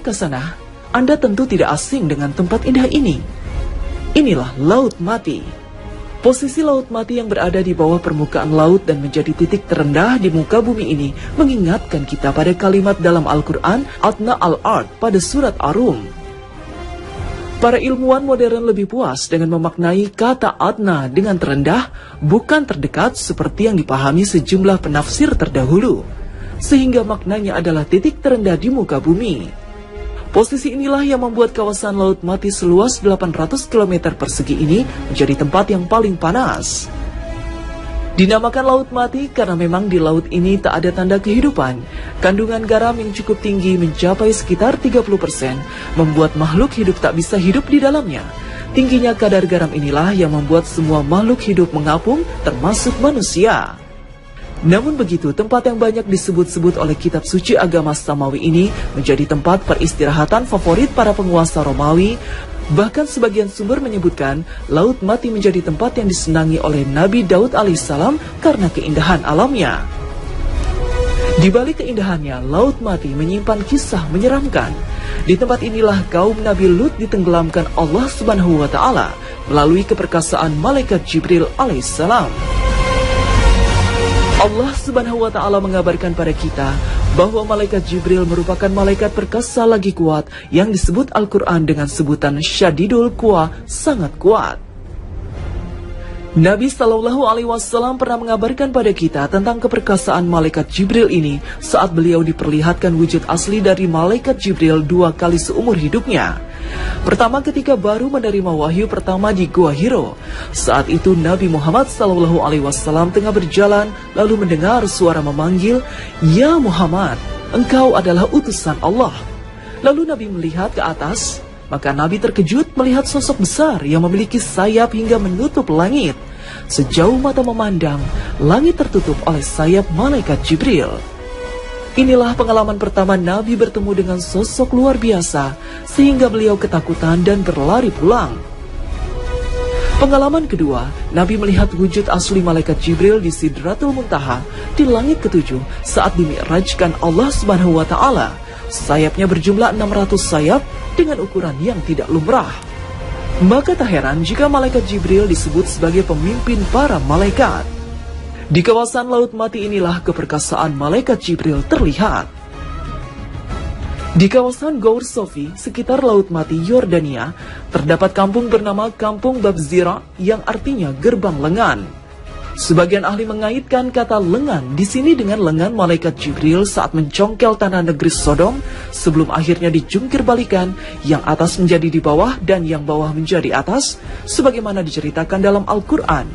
ke sana, Anda tentu tidak asing dengan tempat indah ini. Inilah Laut Mati. Posisi Laut Mati yang berada di bawah permukaan laut dan menjadi titik terendah di muka bumi ini mengingatkan kita pada kalimat dalam Al-Quran Adna al-Ard pada surat Ar-Rum. Para ilmuwan modern lebih puas dengan memaknai kata adna dengan terendah, bukan terdekat seperti yang dipahami sejumlah penafsir terdahulu, sehingga maknanya adalah titik terendah di muka bumi. Posisi inilah yang membuat kawasan Laut Mati seluas 800 km persegi ini menjadi tempat yang paling panas. Dinamakan Laut Mati karena memang di laut ini tak ada tanda kehidupan. Kandungan garam yang cukup tinggi mencapai sekitar 30%, membuat makhluk hidup tak bisa hidup di dalamnya. Tingginya kadar garam inilah yang membuat semua makhluk hidup mengapung, termasuk manusia. Namun begitu, tempat yang banyak disebut-sebut oleh kitab suci agama Samawi ini menjadi tempat peristirahatan favorit para penguasa Romawi. Bahkan sebagian sumber menyebutkan Laut Mati menjadi tempat yang disenangi oleh Nabi Daud alaihissalam karena keindahan alamnya. Di balik keindahannya, Laut Mati menyimpan kisah menyeramkan. Di tempat inilah kaum Nabi Lut ditenggelamkan Allah Subhanahu wa Ta'ala melalui keperkasaan malaikat Jibril alaihissalam. Allah Subhanahu wa Ta'ala mengabarkan pada kita bahwa malaikat Jibril merupakan malaikat perkasa lagi kuat yang disebut Al-Quran dengan sebutan Syadidul Quwa, sangat kuat. Nabi Shallallahu Alaihi Wasallam pernah mengabarkan pada kita tentang keperkasaan malaikat Jibril ini saat beliau diperlihatkan wujud asli dari malaikat Jibril 2 kali seumur hidupnya. Pertama ketika baru menerima wahyu pertama di Gua Hiro. Saat itu Nabi Muhammad Shallallahu Alaihi Wasallam tengah berjalan lalu mendengar suara memanggil, "Ya Muhammad, engkau adalah utusan Allah." Lalu Nabi melihat ke atas. Maka Nabi terkejut melihat sosok besar yang memiliki sayap hingga menutup langit. Sejauh mata memandang, langit tertutup oleh sayap malaikat Jibril. Inilah pengalaman pertama Nabi bertemu dengan sosok luar biasa, sehingga beliau ketakutan dan berlari pulang. Pengalaman kedua, Nabi melihat wujud asli malaikat Jibril di Sidratul Muntaha di langit ketujuh saat dimi'rajkan Allah Subhanahu wa Ta'ala. Sayapnya berjumlah 600 sayap dengan ukuran yang tidak lumrah. Maka tak heran jika malaikat Jibril disebut sebagai pemimpin para malaikat. Di kawasan Laut Mati inilah keperkasaan malaikat Jibril terlihat. Di kawasan Gour Sofi, sekitar Laut Mati Yordania, terdapat kampung bernama Kampung Babzira yang artinya gerbang lengan. Sebagian ahli mengaitkan kata lengan di sini dengan lengan malaikat Jibril saat mencongkel tanah negeri Sodom sebelum akhirnya dijungkir balikan, yang atas menjadi di bawah dan yang bawah menjadi atas, sebagaimana diceritakan dalam Al-Quran.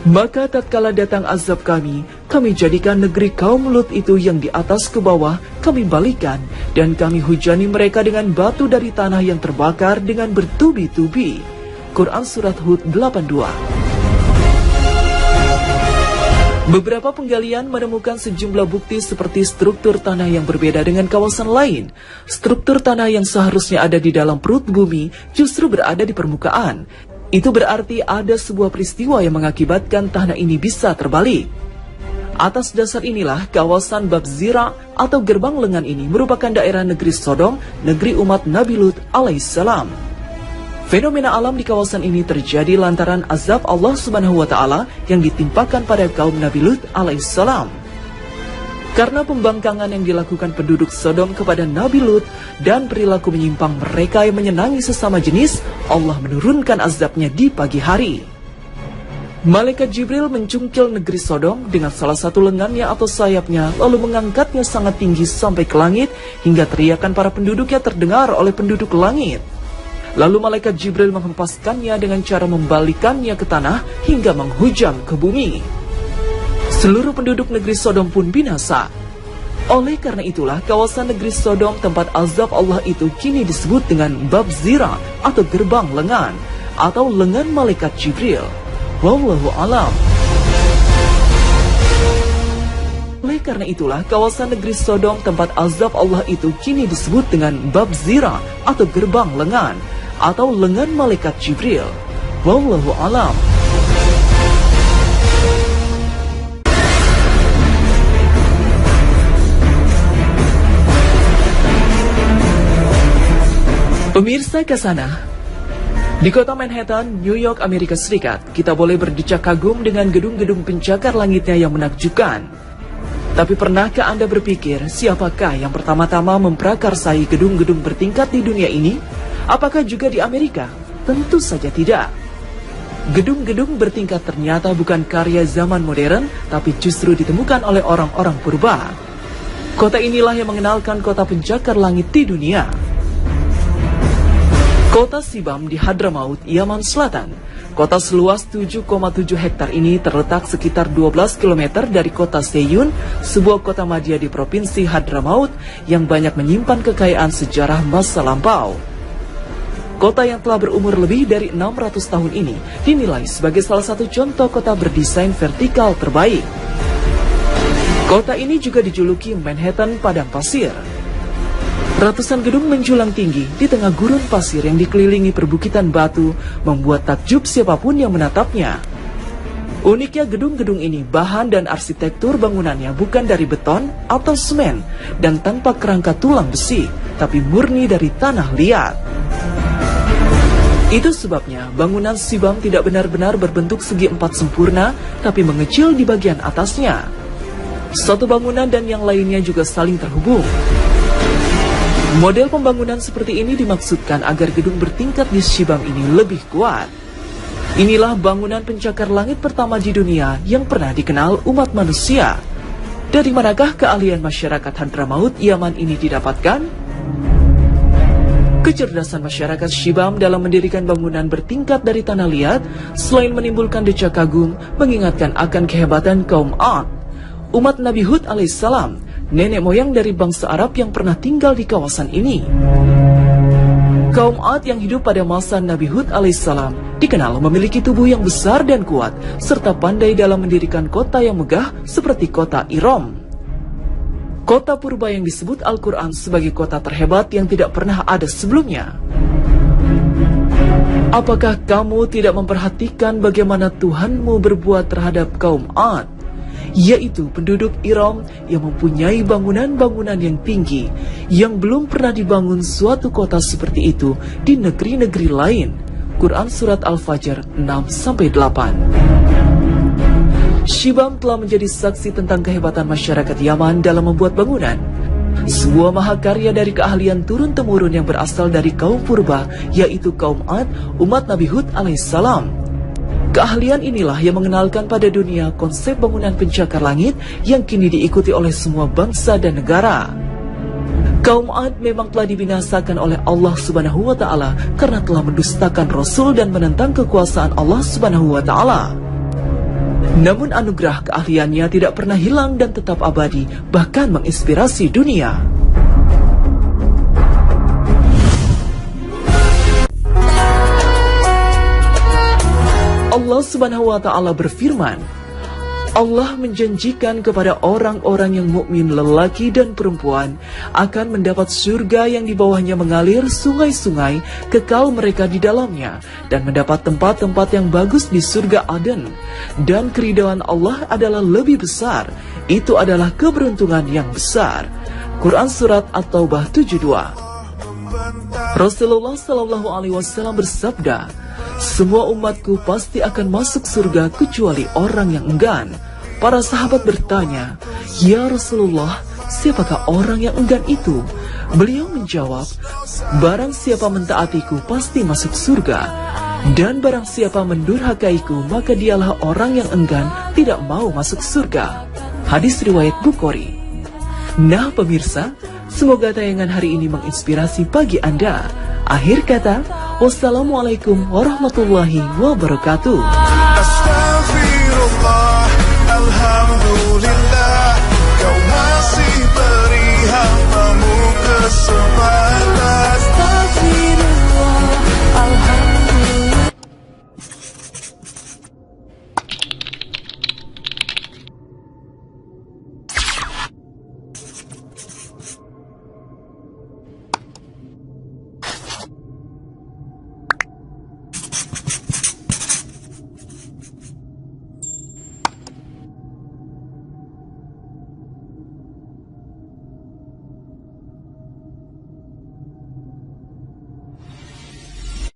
Maka tatkala datang azab kami jadikan negeri kaum Lut itu yang di atas ke bawah, kami balikan, dan kami hujani mereka dengan batu dari tanah yang terbakar dengan bertubi-tubi. Quran Surat Hud 82. Beberapa penggalian menemukan sejumlah bukti seperti struktur tanah yang berbeda dengan kawasan lain. Struktur tanah yang seharusnya ada di dalam perut bumi justru berada di permukaan. Itu berarti ada sebuah peristiwa yang mengakibatkan tanah ini bisa terbalik. Atas dasar inilah kawasan Babzira atau gerbang lengan ini merupakan daerah negeri Sodom, negeri umat Nabi Lut alaihissalam. Fenomena alam di kawasan ini terjadi lantaran azab Allah Subhanahu wa Ta'ala yang ditimpakan pada kaum Nabi Lut alaihissalam. Karena pembangkangan yang dilakukan penduduk Sodom kepada Nabi Lut dan perilaku menyimpang mereka yang menyenangi sesama jenis, Allah menurunkan azabnya di pagi hari. Malaikat Jibril mencungkil negeri Sodom dengan salah satu lengannya atau sayapnya, lalu mengangkatnya sangat tinggi sampai ke langit hingga teriakan para penduduknya terdengar oleh penduduk langit. Lalu malaikat Jibril menghempaskannya dengan cara membalikannya ke tanah hingga menghujam ke bumi. Seluruh penduduk negeri Sodom pun binasa. Oleh karena itulah kawasan negeri Sodom tempat azab Allah itu kini disebut dengan Babzira atau gerbang lengan atau lengan malaikat Jibril. Wallahu alam. Oleh karena itulah kawasan negeri Sodom tempat azab Allah itu kini disebut dengan Babzira atau gerbang lengan atau lengan malaikat Jibril. Wallahu alam. Selesai ke sana. Di kota Manhattan, New York, Amerika Serikat, kita boleh berdecak kagum dengan gedung-gedung pencakar langitnya yang menakjubkan. Tapi pernahkah Anda berpikir siapakah yang pertama-tama memprakarsai gedung-gedung bertingkat di dunia ini? Apakah juga di Amerika? Tentu saja tidak. Gedung-gedung bertingkat ternyata bukan karya zaman modern, tapi justru ditemukan oleh orang-orang purba. Kota inilah yang mengenalkan kota pencakar langit di dunia. Kota Shibam di Hadramaut, Yaman Selatan. Kota seluas 7,7 hektar ini terletak sekitar 12 km dari kota Seyun, sebuah kota madya di provinsi Hadramaut yang banyak menyimpan kekayaan sejarah masa lampau. Kota yang telah berumur lebih dari 600 tahun ini dinilai sebagai salah satu contoh kota berdesain vertikal terbaik. Kota ini juga dijuluki Manhattan Padang Pasir. Ratusan gedung menjulang tinggi di tengah gurun pasir yang dikelilingi perbukitan batu membuat takjub siapapun yang menatapnya. Uniknya gedung-gedung ini bahan dan arsitektur bangunannya bukan dari beton atau semen dan tanpa kerangka tulang besi, tapi murni dari tanah liat. Itu sebabnya bangunan Shibam tidak benar-benar berbentuk segi empat sempurna, tapi mengecil di bagian atasnya. Satu bangunan dan yang lainnya juga saling terhubung. Model pembangunan seperti ini dimaksudkan agar gedung bertingkat di Shibam ini lebih kuat. Inilah bangunan pencakar langit pertama di dunia yang pernah dikenal umat manusia. Dari manakah keahlian masyarakat Hadramaut, Yaman ini didapatkan? Kecerdasan masyarakat Shibam dalam mendirikan bangunan bertingkat dari tanah liat, selain menimbulkan decak kagum, mengingatkan akan kehebatan kaum Ad, umat Nabi Hud alaihissalam, nenek moyang dari bangsa Arab yang pernah tinggal di kawasan ini. Kaum Ad yang hidup pada masa Nabi Hud alaihissalam dikenal memiliki tubuh yang besar dan kuat, serta pandai dalam mendirikan kota yang megah seperti kota Iram. Kota purba yang disebut Al-Quran sebagai kota terhebat yang tidak pernah ada sebelumnya. Apakah kamu tidak memperhatikan bagaimana Tuhanmu berbuat terhadap kaum Ad, yaitu penduduk Iram yang mempunyai bangunan-bangunan yang tinggi, yang belum pernah dibangun suatu kota seperti itu di negeri-negeri lain. Quran Surat Al-Fajr 6-8. Shibam telah menjadi saksi tentang kehebatan masyarakat Yaman dalam membuat bangunan. Sebuah mahakarya dari keahlian turun-temurun yang berasal dari kaum purba, yaitu kaum Ad, umat Nabi Hud alaihissalam. Keahlian inilah yang mengenalkan pada dunia konsep bangunan pencakar langit yang kini diikuti oleh semua bangsa dan negara. Kaum Ad memang telah dibinasakan oleh Allah Subhanahu wa Ta'ala karena telah mendustakan Rasul dan menentang kekuasaan Allah Subhanahu wa Ta'ala. Namun anugerah keahliannya tidak pernah hilang dan tetap abadi, bahkan menginspirasi dunia. Allah Subhanahu wa Ta'ala berfirman, Allah menjanjikan kepada orang-orang yang mukmin lelaki dan perempuan akan mendapat surga yang di bawahnya mengalir sungai-sungai, kekal mereka di dalamnya, dan mendapat tempat-tempat yang bagus di surga Aden. Dan keridhaan Allah adalah lebih besar, itu adalah keberuntungan yang besar. Quran Surat At-Taubah 72. Rasulullah SAW bersabda, semua umatku pasti akan masuk surga kecuali orang yang enggan. Para sahabat bertanya, ya Rasulullah, siapakah orang yang enggan itu? Beliau menjawab, barang siapa mentaatiku pasti masuk surga, dan barang siapa mendurhakaiku maka dialah orang yang enggan tidak mau masuk surga. Hadis riwayat Bukhari. Nah pemirsa, semoga tayangan hari ini menginspirasi bagi Anda. Akhir kata, wassalamualaikum warahmatullahi wabarakatuh.